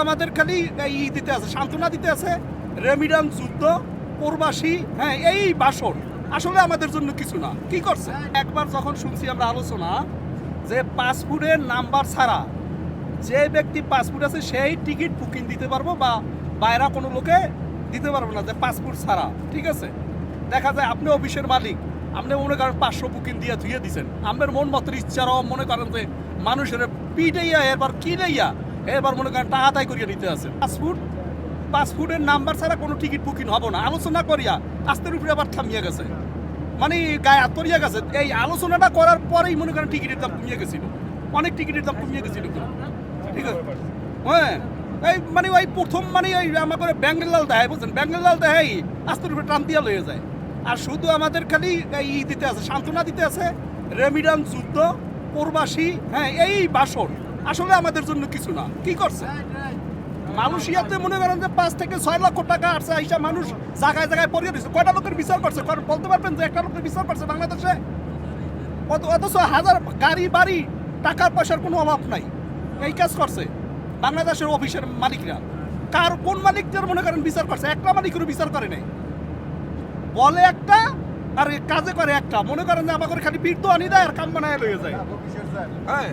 আমাদের খালি দিতে আছে, সান্ত্বনা দিতে আছে, রেমিডান্স, যুদ্ধ, প্রবাসী, হ্যাঁ এই বাসন আসলে আমাদের জন্য কিছু না। কি করছে? একবার যখন শুনছি আমরা আলোচনা যে পাসপোর্টের নাম্বার ছাড়া যে ব্যক্তি পাসপোর্ট আছে সেই টিকিট বুকিং দিতে পারবো বা বাইরা কোনো লোকে দিতে পারবো না, যে পাসপোর্ট ছাড়া। ঠিক আছে, দেখা যায় আপনি অফিসের মালিক, আপনি মনে করেন 500 বুকিং দিয়ে ধুয়ে দিচ্ছেন, আপনার মন মতো ইচ্ছারও মনে করেন যে মানুষের পিটাইয়া এবার কিনাইয়া এবার মনে করেন টাকা আদায় করিয়া নিতে আছে। পাসপোর্টের নাম্বার ছাড়া কোনো টিকিট বুকিং হবে না আলোচনা করিয়া আস্তের উপরে আবার থামিয়ে গেছে, মানে গায়ে হাত করিয়া গেছে। এই আলোচনাটা করার পরেই মনে করেন টিকিটের দাম কমিয়ে গেছিল, অনেক টিকিটের দাম কমিয়ে গেছিল। ঠিক আছে, হ্যাঁ এই মানে ওই প্রথম মানে ওই আমার করে ব্যাঙ্গলাল দেয়, বুঝছেন, ব্যাঙ্গলাল দেয় আস্তের উপরে টান দিয়া লয়ে যায়। আর শুধু আমাদের খালি দিতে আছে, সান্ত্বনা দিতে আছে, রেমিডান্স, যুদ্ধ, প্রবাসী, হ্যাঁ এই বাসন আসলে আমাদের জন্য কিছু না। কি করছে? মালয়েশিয়াতে মনে করেন যে 5 থেকে 6 লক্ষ টাকা আসছে, এইসব মানুষ জায়গায় জায়গায় পড়িয়ে দিচ্ছে। কয়টা লোকের বিচার করছে বলতে পারবেন যে একটা লোকের বিচার করছে বাংলাদেশে? অথচ হাজার গাড়ি বাড়ি টাকার পয়সার কোনো অভাব নাই, এই কাজ করছে বাংলাদেশের অফিসের মালিকরা। কোন মালিকদের মনে করেন বিচার করছে? একটা মালিকেরও বিচার করে নাই, বলে একটা আর কাজে করে একটা। মনে করেন যে আমাকে খালি বীর তো আনি দেয় আর কাম বানায় লয়ে যায়। হ্যাঁ